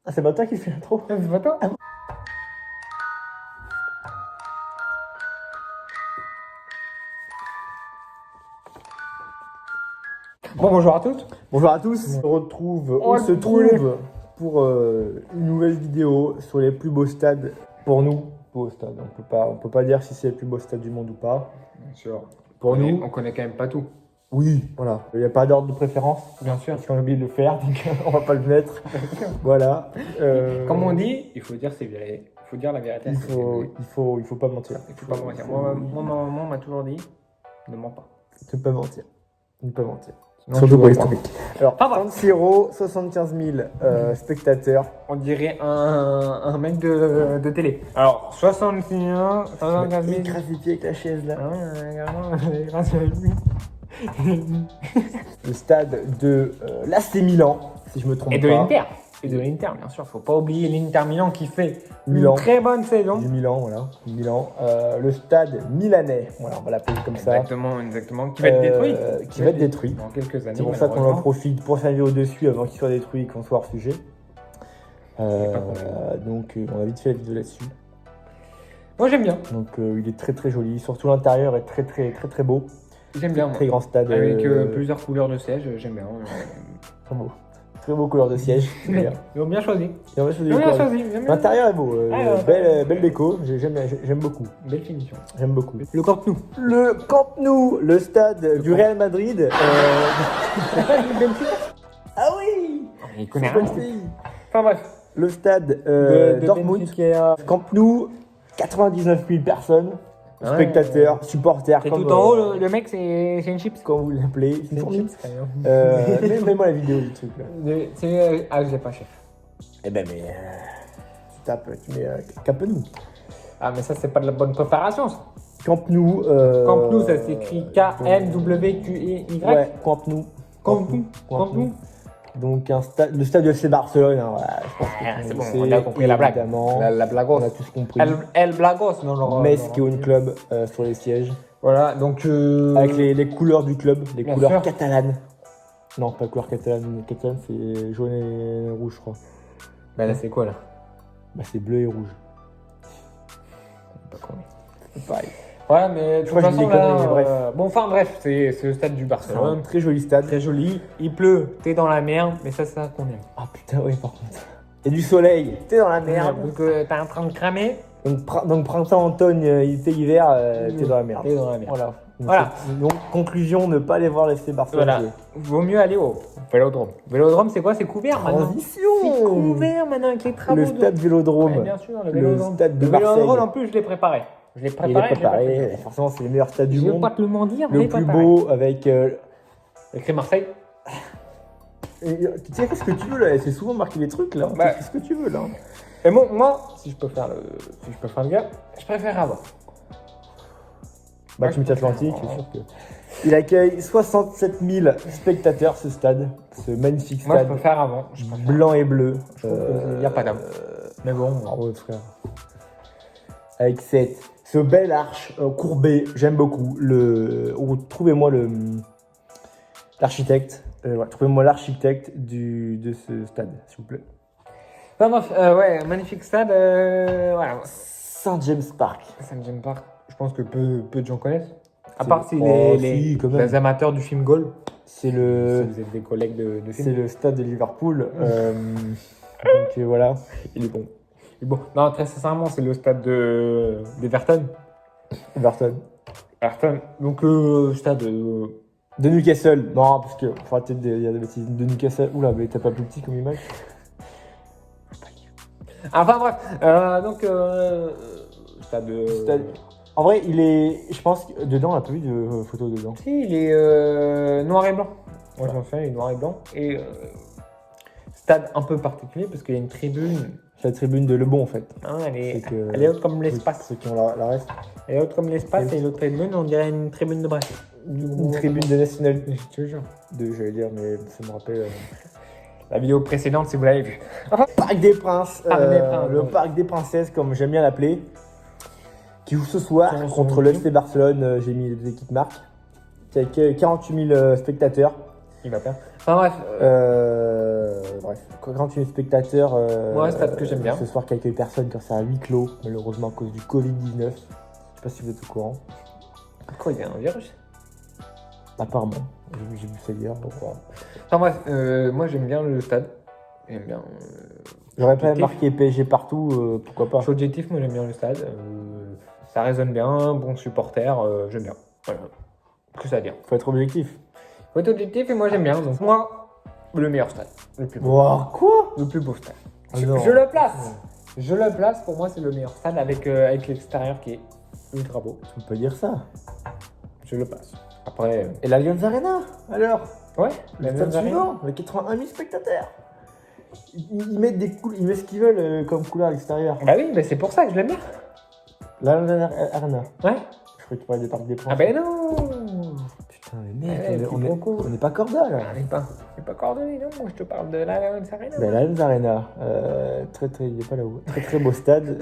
Ah, c'est pas toi qui fais l'intro? C'est pas toi? Bon, bonjour à tous. Bonjour à tous, on retrouve, on se trouve pour une nouvelle vidéo sur les plus beaux stades pour nous. Beaux stades, on peut pas dire si c'est le plus beau stade du monde ou pas. Bien sûr. Pour nous, On connaît quand même pas tout. oui, voilà. Il n'y a pas d'ordre de préférence, Bien sûr. parce qu'on a oublié de le faire, donc on va pas le mettre. Voilà. Comme on dit, il faut dire c'est vrai. Il faut dire la vérité. Il faut pas mentir. Il faut pas mentir. Moi, ma maman m'a toujours dit, ne mens pas. Ne pas mentir. Ne pas mentir. Non, Surtout tu pour les vois pas. historiques. Alors, Ah, bah. San Siro, 75 000 spectateurs. On dirait un mec de télé. Alors, 61, 75 000. Écrase les pieds avec la chaise là. Grâce à lui. Le stade de l'AC Milan, si je me trompe Et de pas. l'Inter. Et de l'Inter, bien sûr. Faut pas oublier l'Inter Milan qui fait Milan. une très bonne saison. Du Milan, voilà. Milan. Le stade milanais, voilà, on va l'appeler comme ça. Exactement. Qui va être détruit. Qui va être détruit. Dans quelques années. C'est pour ça qu'on en profite pour faire une vidéo dessus avant qu'il soit détruit et qu'on soit hors sujet. Donc on a vite fait la vidéo là-dessus. Moi, j'aime bien. Donc il est très très joli, surtout l'intérieur est très très très très beau. J'aime bien, moi. Très grand stade. Avec plusieurs couleurs de siège, j'aime bien. Très beau. Très beau couleur de siège. Ils ont bien choisi. Et on va choisir Ils ont les bien couleurs. choisi. J'aime bien. L'intérieur est beau, Ouais. belle déco, j'aime beaucoup. Belle finition. J'aime beaucoup. Le Camp Nou. Le Camp Nou, le stade du Real Madrid. Ah oui, Il connaît c'est rien. bon pays. Enfin bref. Le stade De Dortmund, Benfica. Camp Nou, 99 000 personnes, Ouais. spectateurs, supporters, Et comme, tout en haut, le mec, c'est une chips. comme vous l'appelez. C'est une chips, quand Mets-moi la vidéo du truc là. même. Ah, je l'ai pas, chef. Eh ben mais tu tapes, tu mets Camp Nou. Ah, mais ça, c'est pas de la bonne préparation, ça. Camp Nou. Camp Nou, ça s'écrit K-N-W-Q-E-Y. Ouais, Camp Nou. Camp Nou. Camp Nou. Donc le stade du FC Barcelone, hein, voilà, je pense que Ah, tout le c'est monde bon, sait, on a compris la blague. évidemment. La blagos. On a tous compris. El Blagos, non, leur. Metz qui own club sur les sièges. Voilà, donc. Avec les couleurs du club, les Bien couleurs sûr. catalanes. Non, pas couleur catalane. Catalane, c'est jaune et rouge, je crois. Bah là, c'est quoi, là? Bah, c'est bleu et rouge. Pas con. C'est pareil. Ouais, mais de toute crois que je dis façon, des conneries, là. mais bref. Bon, enfin, bref, c'est le stade du C'est un Barcelone. très joli stade. Très joli. Il pleut, t'es dans la merde, mais ça, c'est ça qu'on aime. Ah putain, oui, par contre. Il y a du soleil, t'es dans la merde. Donc, t'es en train de cramer, Donc printemps, automne, été, hiver, t'es dans la merde. t'es dans la merde. Voilà. Voilà. Donc, conclusion, ne pas aller voir les FC Barcelone. Voilà. Vaut mieux aller au Vélodrome. Vélodrome, c'est quoi? C'est couvert maintenant. Transition. C'est couvert maintenant avec les travaux. Le stade Vélodrome. Ouais, bien sûr, le Le Vélodrome. stade de Le Vélodrome, Marseille. en plus, je l'ai préparé. Je l'ai Il est préparé. préparé. Forcément, c'est le meilleur stade du Je vais monde. pas te le mentir, mais Le je l'ai plus préparé. beau avec. Écrit Marseille. Tu sais, qu'est-ce que tu veux là? C'est souvent marqué des trucs là. Bah. Qu'est-ce que tu veux là? Et bon, moi, si je peux faire le gars, je préfère avoir. Match je Atlantique, préfère. c'est sûr que. Il accueille 67 000 spectateurs, ce stade. Ce magnifique Moi, je stade préfère avant. Je préfère. blanc et bleu. Je trouve qu'il n'y a pas d'âme. Mais bon, Bravo, frère. Avec ce bel arche courbé, j'aime beaucoup. Trouvez-moi l'architecte. Trouvez-moi l'architecte de ce stade, s'il vous plaît. enfin, bref, ouais, magnifique stade. Voilà. Saint James Park. Saint James Park, je pense que peu de gens connaissent. À C'est- part si Oh, les si, quand même. amateurs du film Goal. C'est Si le, vous êtes des collègues de c'est film. le stade de Liverpool. Donc voilà, il est bon. Et bon, non, très sincèrement, c'est le stade d'Everton. Everton. Everton. Donc, stade. De Newcastle. Non, parce que faut arrêter de dire des bêtises. De Newcastle. Oula, mais t'as pas plus petit comme image. Enfin, bref. Donc, stade. Stade- En vrai, je pense que dedans, on a pas vu de photos dedans. Si, il est noir et blanc. Moi, je m'en souviens, il est noir et blanc. Et stade un peu particulier parce qu'il y a une tribune. C'est la tribune de Le Bon en fait. Hein, elle est que- elle est haute comme l'espace. Ceux qui ont la reste. Elle est haute comme l'espace et l'autre tribune, on dirait une tribune de Brest. Une tribune de National. Je te jure. J'allais dire, mais ça me rappelle. La vidéo précédente, si vous l'avez vue. Parc des Princes. Parc des Princes, le ouais. Parc des Princesses, comme j'aime bien l'appeler. Qui joue ce soir Qui joue contre son le équipe. FC Barcelone. J'ai mis les deux équipes marques. Avec 48 000 spectateurs. Il va perdre. Enfin bref. bref. Quand tu es spectateur, stade que j'aime bien. ce soir, quelques personnes, quand c'est à huis clos, malheureusement à cause du Covid-19. Je sais pas si vous êtes au courant. Quoi, il y a un virus? Apparemment. J'ai vu ça hier. Donc, voilà. Enfin bref, moi j'aime bien le stade. J'aime bien. J'aurais pas objectif. marqué PSG partout, pourquoi pas. Je suis objectif, moi j'aime bien le stade. Ça résonne bien, bon supporter, j'aime bien. Voilà. Que ça à dire. Faut être objectif. Faut être objectif et moi j'aime bien. Donc moi, le meilleur stade. Le plus beau. Wow, quoi? Le plus beau stade. Ah Je, non. je le place. Je le place, pour moi c'est le meilleur stade avec l'extérieur qui est ultra beau. Tu peux pas dire ça. Je le place. Après, Et l'Allianz Arena, alors? ouais, Le la stade même suivant, avec 81 000 spectateurs. Ils mettent ils mettent ce qu'ils veulent comme couleur à l'extérieur. Bah oui, bah c'est pour ça que je l'aime bien. L'Allianz Arena. Ouais. Je croyais que tu parlais des Parcs des Princes. Ah ben non. Putain, mais mec, Ouais, on quiproquo. n'est pas corda là. On n'est pas coordonnés, non. Moi je te parle de l'Allianz Arena. Ben, l'Allianz Arena, il est pas là-haut. Très beau stade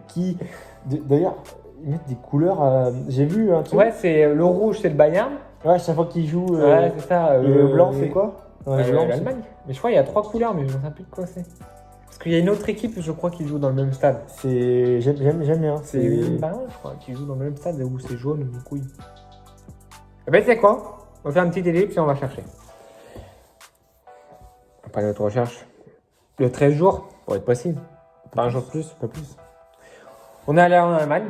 qui, d'ailleurs, ils mettent des couleurs. J'ai vu un truc. Ouais, c'est le rouge, c'est le Bayern. Ouais, à chaque fois qu'ils jouent. Ouais, c'est ça. Et le blanc, c'est quoi? Non, le blanc, c'est- l'Allemagne. Mais je crois qu'il y a 3 couleurs, mais je ne sais plus de quoi c'est. Parce qu'il y a une autre équipe, je crois, qui joue dans le même stade. J'aime bien. C'est Bayern, je crois, qui joue dans le même stade où c'est jaune, du coup. Eh ben, c'est quoi? On va faire une petite ellipse et on va chercher. Après notre recherche, le 13 jours, pour être précis. Pas un jour de plus. Pas plus. On est allé en Allemagne,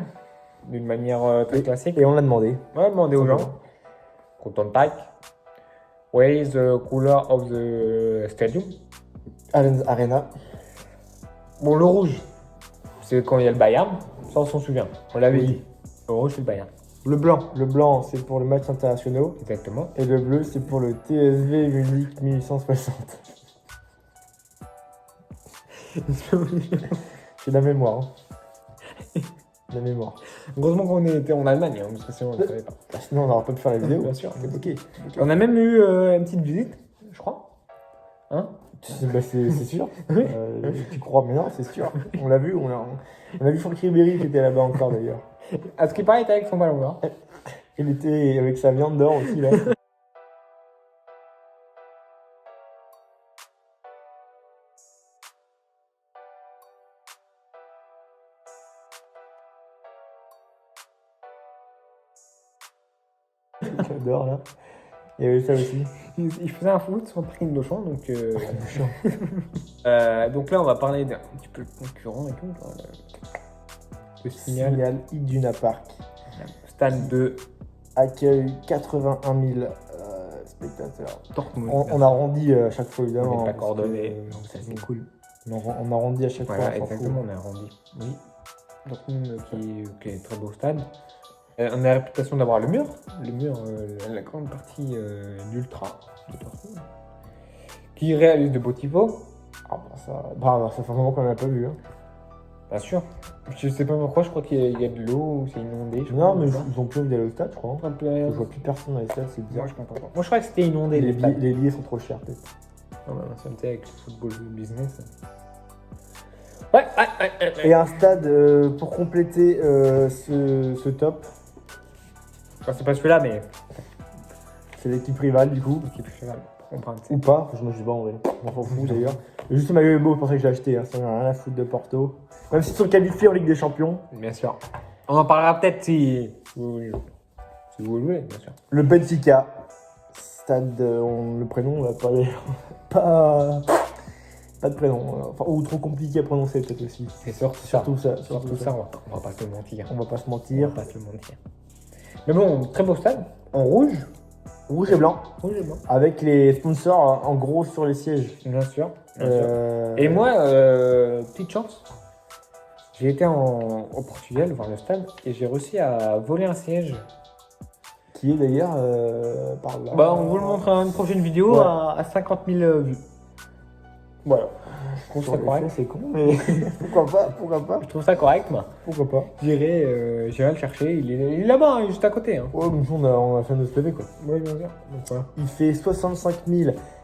d'une manière très classique. Et on l'a demandé. On a demandé aux gens, quand on taille, where is the color of the stadium? Allianz Arena. Bon, le rouge, c'est quand il y a le Bayern, ça on s'en souvient, on l'avait Oui. dit. Le rouge, c'est le Bayern. Le blanc, Le blanc, c'est pour les matchs internationaux. exactement. Et le bleu, c'est pour le TSV Munich 1860. J'ai de la mémoire. Hein. De la mémoire. Heureusement qu'on était en Allemagne, hein, parce que sinon on ne savait pas. Bah, sinon, on n'aurait pas pu faire la vidéo. Bien sûr. C'est bloqué. On a même eu une petite visite, je crois. Hein? Bah, c'est sûr. Tu crois, mais non, c'est sûr. On l'a vu. On a vu Franck Ribéry qui était là-bas encore d'ailleurs. À ce qui paraît, il était avec son ballon là. Il était avec sa viande d'or aussi là. J'adore là. Il y avait ça aussi. Il faisait un foot sur le parking de Auchan, donc. Donc là, on va parler d'un petit peu de concurrent et tout. Le Signal, Signal Iduna Park stade de accueille 81 000 spectateurs. Dortmund. On arrondit à chaque fois évidemment. On n'est pas parce coordonné, que, donc ça c'est cool. On arrondit à chaque Voilà, fois. on s'en fout. exactement, on a arrondi. Oui. Dortmund qui est un très beau stade. On a la réputation d'avoir le mur, la grande partie d'Ultra de Dortmund, qui réalise de beaux tifos. Ah bah ça fait un moment qu'on l'a pas vu. Hein. Bien sûr. Je sais pas pourquoi, je crois qu'il y a de l'eau, c'est inondé. Je Non, crois, mais ou pas. ils ont plus envie d'aller au stade, je crois. Un peu Je rien. vois plus personne dans les stades, c'est bizarre. Moi, je comprends pas. Moi, je crois que c'était inondé Les les stades. billets sont trop chers, peut-être. Non, mais l'ancienneté avec le football business. Ouais. Et un stade pour compléter ce top, Enfin, c'est pas celui-là, mais. c'est l'équipe rivale du coup. L'équipe rivale, pour comprendre. Ou pas, je me suis pas en vrai. On s'en fout d'ailleurs. Juste le maillot est beau, c'est pour ça que j'ai acheté. Hein. Ça n'a rien à foutre de Porto. Même s'ils sont qualifiés en Ligue des Champions. Bien sûr. On en parlera peut-être si vous voulez. Si vous voulez, bien sûr. Le Benfica. Stade, le prénom, on l'a pas d'ailleurs. Pas de prénom. Enfin, ou trop compliqué à prononcer peut-être aussi. C'est surtout Surtout ça. on va pas se mentir. On va pas se On mentir. va pas se mentir. Mais bon, très beau stade. En rouge. Rouge et blanc. Rouge et blanc. Avec les sponsors en gros sur les sièges. Bien sûr. Bien sûr. Et moi, petite chance. J'ai été au Portugal voir le stade et j'ai réussi à voler un siège. Qui est d'ailleurs par là. Bah, on vous le montre dans une prochaine vidéo Ouais. à 50 000 vues. Voilà. Je trouve Sur ça les correct. faits, c'est con, mais pourquoi pas. Je trouve ça correct, moi. Pourquoi pas. J'irai le chercher. Il est là-bas, il est juste à côté. Hein. Ouais, mais on a fait notre PV quoi. Oui, bien sûr. Donc, voilà. Il fait 65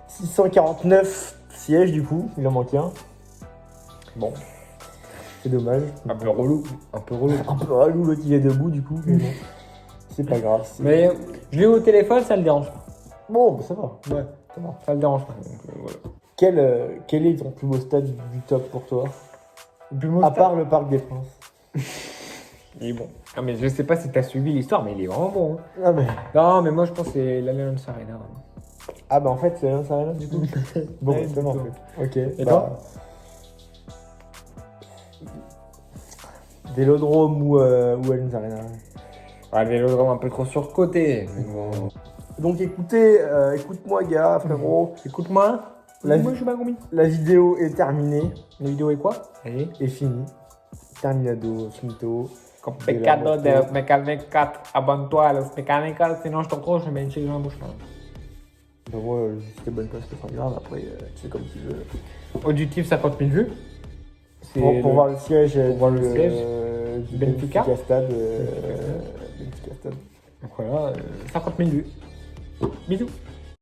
649 sièges du coup, il en manque un. Bon, c'est dommage. Un peu relou. Un peu relou. Un peu relou l'autre qui est debout du coup, mais bon. C'est pas grave. Mais je l'ai au téléphone, ça le dérange pas. Bon, bah, ça va. Ouais. Ça va. Ça le dérange pas. Donc, voilà. quel est ton plus beau stade du top pour toi? Le plus beau À stade. part le Parc des Princes. Il est bon. Ah, mais je sais pas si t'as suivi l'histoire, mais il est vraiment bon. Hein. Ah, mais... Non, mais moi je pense que c'est l'Allianz Arena. Ah bah en fait c'est l'Allianz Arena du coup. Bon, Ouais, c'est bon en plutôt. fait. Ok. Et bah, toi? Vélodrome ou Allianz Arena. Ouais, le Vélodrome un peu trop surcoté. Mais bon. Donc écoutez, écoute-moi gars, frérot. Écoute-moi. La Moi vie- je suis pas compris. La vidéo est terminée, La vidéo est quoi? Allez. est finie. Terminado, finito. Con De la pecado moto. de los mecánicos, abonne-toi a los mecánicos, sinon je te retrouve, je mets une chaise dans la bouche. Bah moi, c'était bonne place, c'est pas grave. Après, tu fais comme tu veux. Objectif 50 000 vues. C'est Pour voir le siège pour voir le du, siège. du Benfica. Stade. Benfica Stade. Donc voilà, 50 000 vues. Bisous.